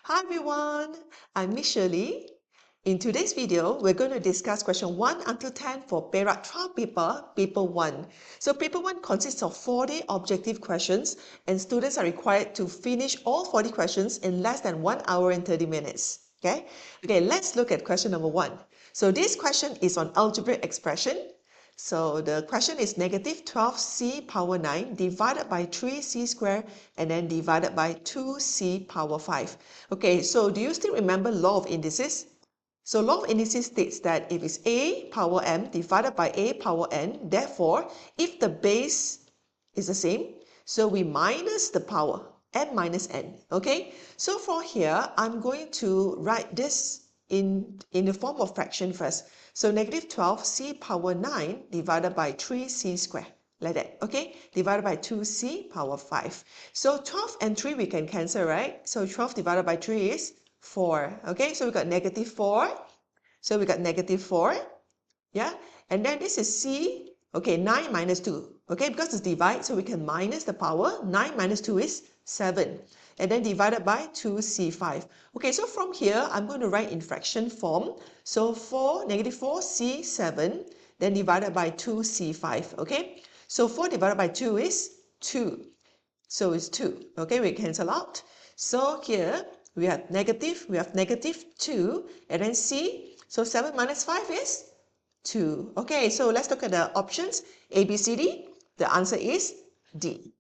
Hi everyone, I'm Miss Shirley. In today's video, we're going to discuss question 1 until 10 for perak trial paper 1. So paper 1 consists of 40 objective questions and students are required to finish all 40 questions in less than 1 hour and 30 minutes. Okay, let's look at question number 1. So this question is on algebraic expression. So the question is negative 12c power 9 divided by 3c squared and then divided by 2c power 5. Okay, so do you still remember law of indices? So law of indices states that if it's a power m divided by a power n, therefore if the base is the same, so we minus the power, m minus n. Okay, so for here, I'm going to write this in the form of fraction first. So negative 12c power 9 divided by 3c squared, like that, okay? Divided by 2c power 5. So 12 and 3 we can cancel, right? So 12 divided by 3 is 4, okay? So we got negative 4. So we got negative 4, yeah? And then this is c, okay, 9 minus 2, okay? Because it's divide, so we can minus the power. 9 minus 2 is 7. And then divided by 2c5. Okay, so from here, I'm going to write in fraction form. So negative 4c7, then divided by 2c5, okay? So 4 divided by 2 is 2. So it's 2, okay? We cancel out. So here, we have negative 2, and then c. So 7 minus 5 is 2. Okay, so let's look at the options. A, B, C, D. The answer is D.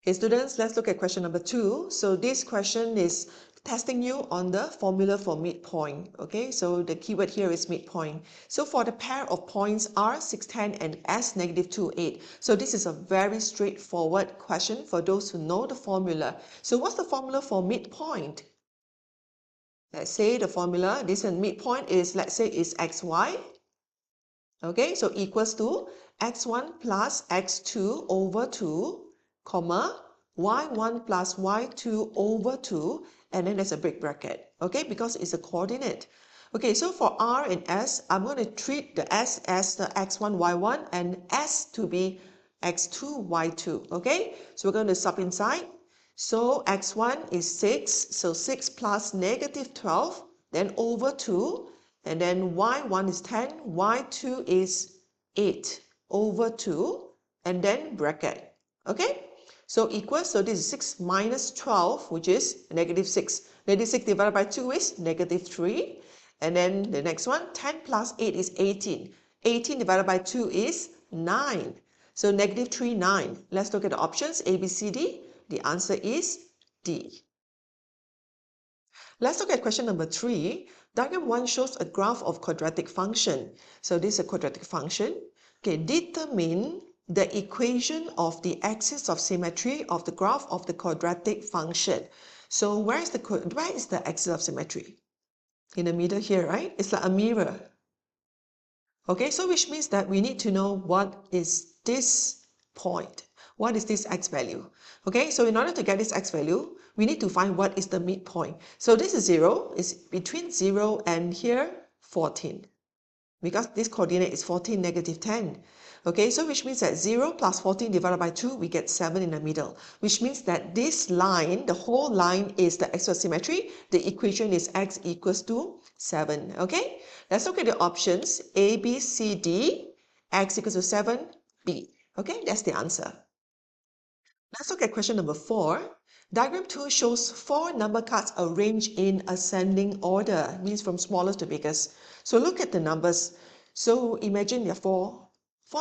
Okay, students, let's look at question number 2. So this question is testing you on the formula for midpoint. Okay, so the keyword here is midpoint. So for the pair of points R 610 and S negative 28. So this is a very straightforward question for those who know the formula. So what's the formula for midpoint? Let's say the formula, this midpoint is, let's say, is xy. Okay, so equals to x1 plus x2 over 2, comma, y1 plus y2 over 2, and then there's a big bracket, okay, because it's a coordinate. Okay, so for R and S, I'm going to treat the S as the x1, y1, and S to be x2, y2, okay? So we're going to sub inside. So x1 is 6, so 6 plus negative 12, then over 2, and then y1 is 10, y2 is 8 over 2, and then bracket, okay? So equals, so this is 6 minus 12, which is negative 6. Negative 6 divided by 2 is negative 3. And then the next one, 10 plus 8 is 18. 18 divided by 2 is 9. So negative 3, 9. Let's look at the options, A, B, C, D. The answer is D. Let's look at question number 3. Diagram 1 shows a graph of quadratic function. So this is a quadratic function. Okay, determine the equation of the axis of symmetry of the graph of the quadratic function. So where is the axis of symmetry? In the middle here, right? It's like a mirror. Okay, so which means that we need to know what is this point. What is this x value? Okay, so in order to get this x value, we need to find what is the midpoint. So this is 0, it's between 0 and here 14. Because this coordinate is 14, negative 10. Okay, so which means that 0 plus 14 divided by 2, we get 7 in the middle. Which means that this line, the whole line is the axis of symmetry. The equation is x equals to 7. Okay, let's look at the options. A, B, C, D, x equals to 7, B. Okay, that's the answer. Let's look at question number 4. Diagram 2 shows 4 number cards arranged in ascending order, means from smallest to biggest. So look at the numbers. So imagine there are 4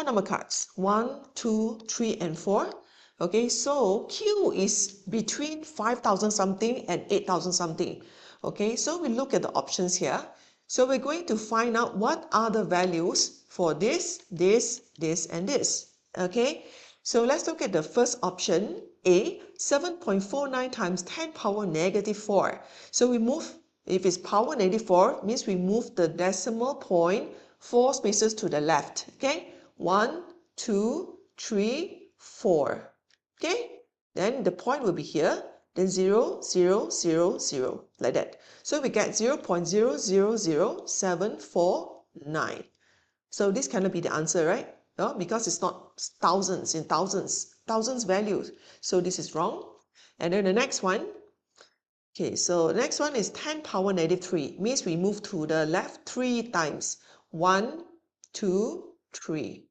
number cards, 1, 2, 3, and 4. Okay, so Q is between 5,000 something and 8,000 something. Okay, so we look at the options here. So we're going to find out what are the values for this, and this. Okay, so let's look at the first option, A, 7.49 times 10 power negative 4. So we move, if it's power negative 4, means we move the decimal point 4 spaces to the left. Okay, 1, 2, 3, 4. Okay, then the point will be here, then 0, 0, 0, 0, like that. So we get 0.000749. So this cannot be the answer, right? No, because it's not thousands in thousands values. So this is wrong. And then the next one, Okay, so next one is 10 power negative 3. Means we move to the left 3 times. 1, 2, 3.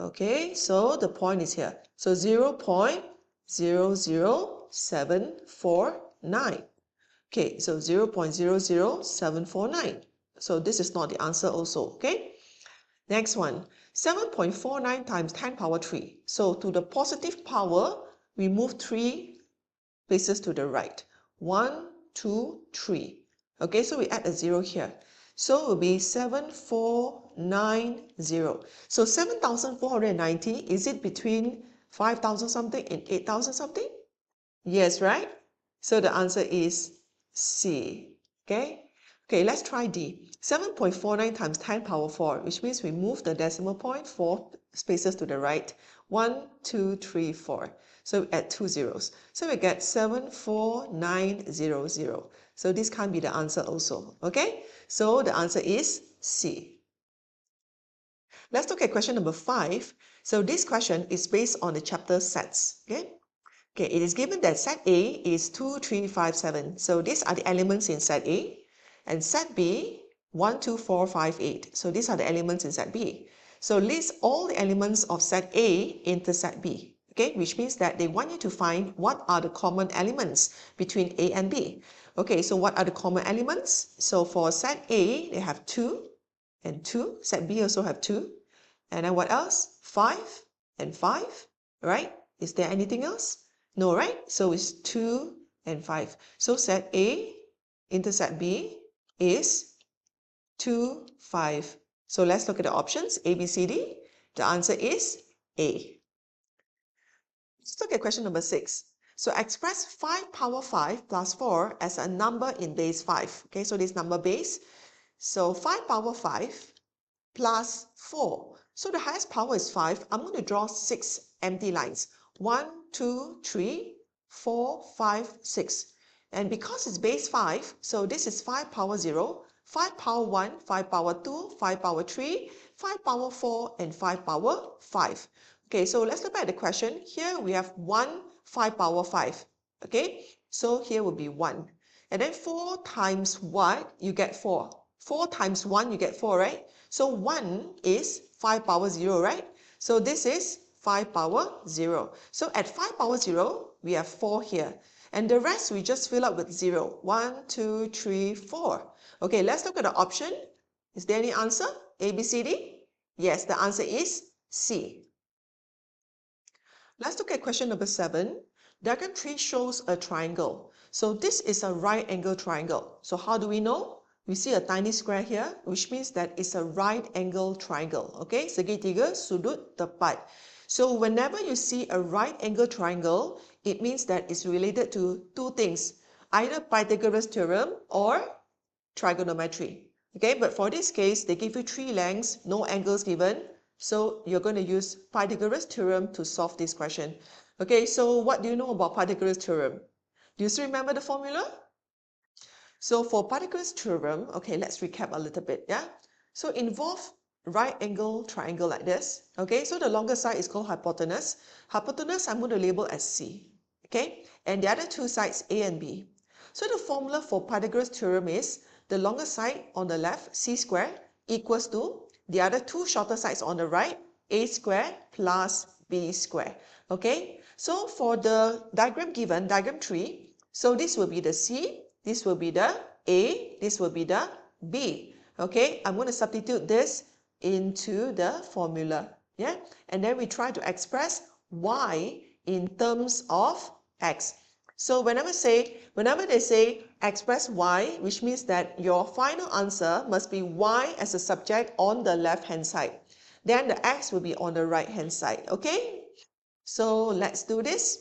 Okay, so the point is here. So 0.00749. Okay, so 0.00749. So this is not the answer also, okay? Next one, 7.49 times 10 power 3. So to the positive power, we move 3 places to the right. 1, 2, 3. Okay, so we add a 0 here. So it will be 7490. So 7,490, is it between 5,000 something and 8,000 something? Yes, right? So the answer is C. Okay? Okay, let's try D. 7.49 times 10 power 4, which means we move the decimal point 4 spaces to the right. 1, 2, 3, 4. So we add 2 zeros. So we get 74900. So this can't be the answer also. Okay? So the answer is C. Let's look at question number 5. So this question is based on the chapter sets. Okay? Okay, it is given that set A is 2, 3, 5, 7. So these are the elements in set A. And set B, 1, 2, 4, 5, 8. So these are the elements in set B. So list all the elements of set A into set B. Okay, which means that they want you to find what are the common elements between A and B. Okay, so what are the common elements? So for set A, they have 2 and 2. Set B also have 2. And then what else? 5 and 5, right? Is there anything else? No, right? So it's 2 and 5. So set A into set B is 2, 5. So let's look at the options, A, B, C, D. The answer is A. Let's look at question number 6. So express 5 power 5 plus 4 as a number in base 5. Okay, so this number base. So 5 power 5 plus 4. So the highest power is 5. I'm going to draw 6 empty lines. 1, 2, 3, 4, 5, 6. And because it's base 5, so this is 5 power 0, 5 power 1, 5 power 2, 5 power 3, 5 power 4, and 5 power 5. Okay, so let's look at the question. Here we have 1 5 power 5. Okay, so here will be 1. And then 4 times what? You get 4. 4 times 1, you get 4, right? So 1 is 5 power 0, right? So this is 5 power 0. So at 5 power 0, we have 4 here. And the rest we just fill up with 0. 1, 2, 3, 4. Okay, let's look at the option. Is there any answer? A, B, C, D? Yes, the answer is C. Let's look at question number 7. Diagram 3 shows a triangle. So this is a right angle triangle. So how do we know? We see a tiny square here, which means that it's a right angle triangle. Okay, segitiga sudut tepat. So whenever you see a right angle triangle, it means that it's related to two things, either Pythagoras theorem or trigonometry. Okay, but for this case, they give you 3 lengths, no angles given. So you're going to use Pythagoras theorem to solve this question. Okay, so what do you know about Pythagoras theorem? Do you still remember the formula? So for Pythagoras theorem, okay, let's recap a little bit, yeah? So involve right angle triangle like this, okay? So the longer side is called hypotenuse. Hypotenuse I'm going to label as C, okay? And the other 2 sides, A and B. So the formula for Pythagoras theorem is the longer side on the left, C squared, equals to the other 2 shorter sides on the right, A squared plus B squared, okay? So for the diagram given, diagram 3, so this will be the C, this will be the A, this will be the B. Okay, I'm going to substitute this into the formula. Yeah, and then we try to express y in terms of x. So whenever they say express y, which means that your final answer must be y as a subject on the left hand side. Then the x will be on the right hand side. Okay, so let's do this.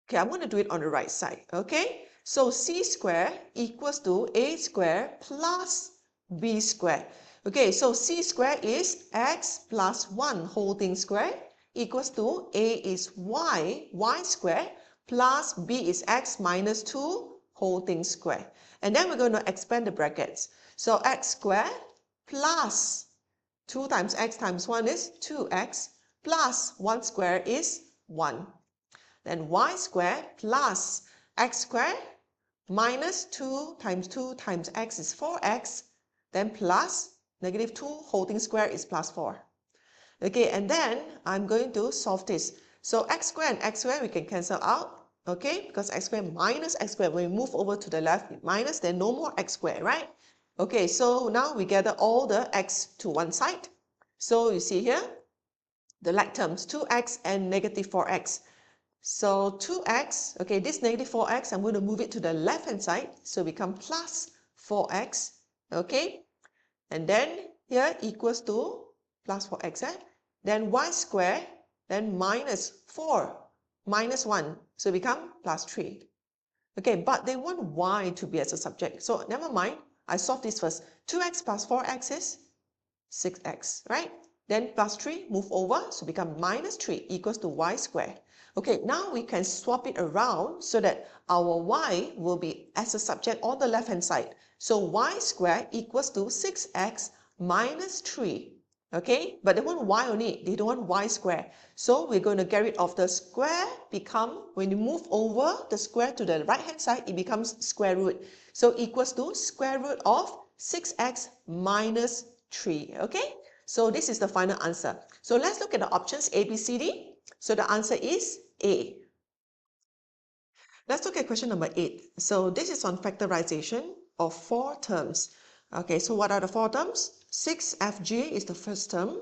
Okay, I'm going to do it on the right side. Okay. So C squared equals to A squared plus B squared. Okay, so C squared is x plus 1 whole thing squared equals to A is y squared plus B is x minus 2 whole thing squared. And then we're going to expand the brackets. So x squared plus 2 times x times 1 is 2x plus 1 squared is 1. Then y squared plus x squared minus 2 times x is 4x, then plus negative 2 whole thing square is plus 4. Okay, and then I'm going to solve this. So x square and x square we can cancel out, okay, because x square minus x square, when we move over to the left, minus, then no more x square, right? Okay, so now we gather all the x to one side. So you see here, the like terms, 2x and negative 4x. So 2x, okay, this negative 4x, I'm going to move it to the left-hand side, so become plus 4x, okay? And then here equals to plus 4x, then y square, then minus 4, minus 1, so become plus 3. Okay, but they want y to be as a subject, so never mind, I solve this first. 2x plus 4x is 6x, right? Then plus 3, move over, so become minus 3 equals to y square. Okay, now we can swap it around so that our y will be as a subject on the left-hand side. So y square equals to 6x minus 3. Okay, but they want y only, they don't want y square. So we're going to get rid of the square, become, when you move over the square to the right-hand side, it becomes square root. So equals to square root of 6x minus 3. Okay, so this is the final answer. So let's look at the options A, B, C, D. So the answer is A. Let's look at question number 8. So this is on factorization of 4 terms. Okay, so what are the 4 terms? 6fg is the first term,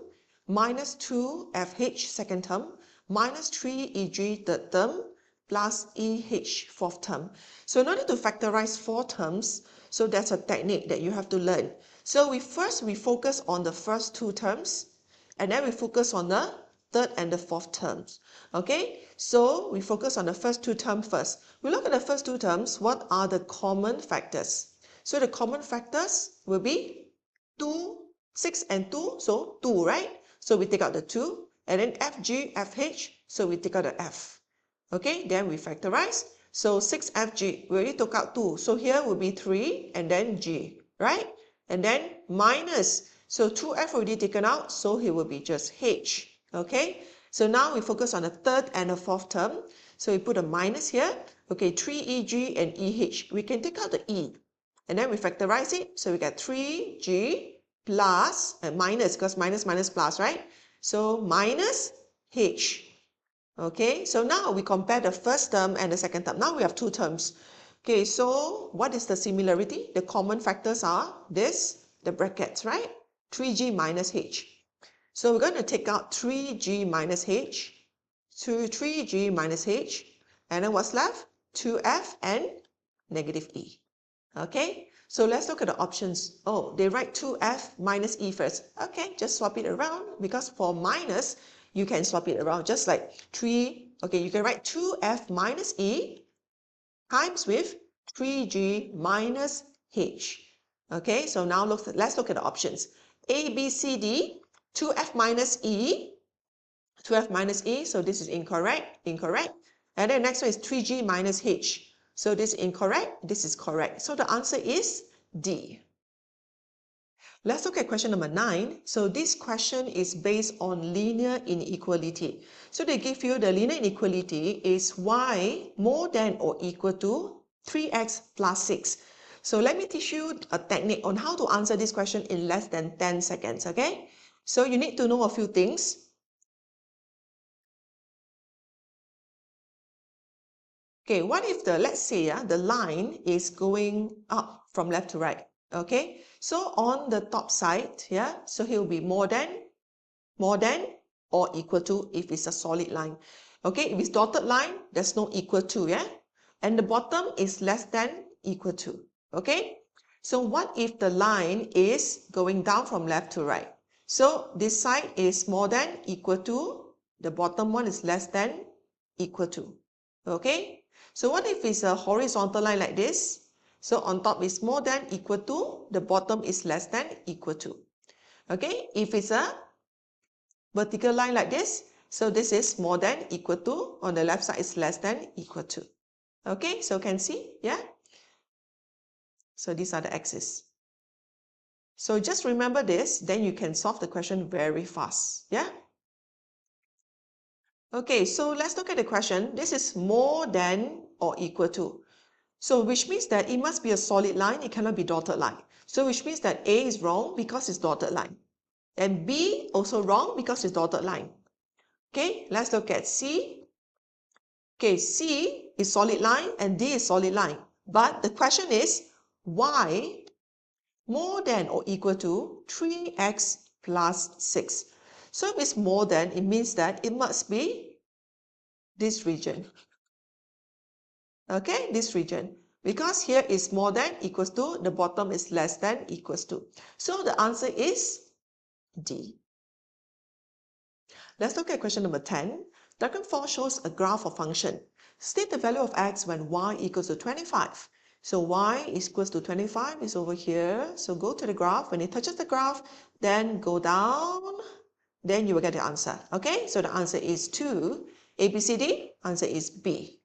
minus 2fh second term, minus 3eg third term, plus eh fourth term. So in order to factorize 4 terms, so that's a technique that you have to learn. So we focus on the first 2 terms, and then we focus on the third and the fourth terms. Okay, so we focus on the first 2 terms first. We look at the first 2 terms. What are the common factors? So the common factors will be 2, 6 and 2, so 2, right? So we take out the 2, and then fg, fh, so we take out the f. Okay, then we factorize. So 6fg, we already took out 2, so here will be 3 and then g, right? And then minus, so 2f already taken out, so here will be just h. Okay, so now we focus on the third and the fourth term. So we put a minus here. Okay, 3eg and eh. We can take out the e. And then we factorize it. So we get 3g plus, minus, because minus minus plus, right? So minus h. Okay, so now we compare the first term and the second term. Now we have 2 terms. Okay, so what is the similarity? The common factors are this, the brackets, right? 3g minus h. So we're going to take out 3g minus h, 3g minus h, and then what's left? 2f and negative e. Okay, so let's look at the options. Oh, they write 2f minus e first. Okay, just swap it around, because for minus, you can swap it around, just like 3. Okay, you can write 2f minus e times with 3g minus h. Okay, so now let's look at the options. A, B, C, D. 2f minus e, 2f minus e, so this is incorrect. And then next one is 3g minus h. So this is incorrect, this is correct. So the answer is D. Let's look at question number 9. So this question is based on linear inequality. So they give you the linear inequality is y more than or equal to 3x plus 6. So let me teach you a technique on how to answer this question in less than 10 seconds, okay? So you need to know a few things. Okay, what if let's say the line is going up from left to right, okay? So on the top side, so it will be more than or equal to if it's a solid line. Okay, if it's dotted line, there's no equal to, and the bottom is less than equal to, okay? So what if the line is going down from left to right? So this side is more than equal to, the bottom one is less than equal to, okay? So what if it's a horizontal line like this? So on top is more than equal to, the bottom is less than equal to, okay? If it's a vertical line like this, so this is more than equal to, on the left side is less than equal to, okay? So can see, So these are the axes. So just remember this, then you can solve the question very fast, Okay, so let's look at the question. This is more than or equal to. So which means that it must be a solid line, it cannot be dotted line. So which means that A is wrong because it's dotted line. And B also wrong because it's dotted line. Okay, let's look at C. Okay, C is solid line and D is solid line. But the question is, y more than or equal to 3x plus 6. So if it's more than, it means that it must be this region. Okay, this region. Because here is more than equals to, the bottom is less than equals to. So the answer is D. Let's look at question number 10. Diagram 4 shows a graph of function. State the value of x when y equals to 25. So y is equals to 25 is over here. So go to the graph. When it touches the graph, then go down. Then you will get the answer. Okay, so the answer is 2. A, B, C, D. Answer is B.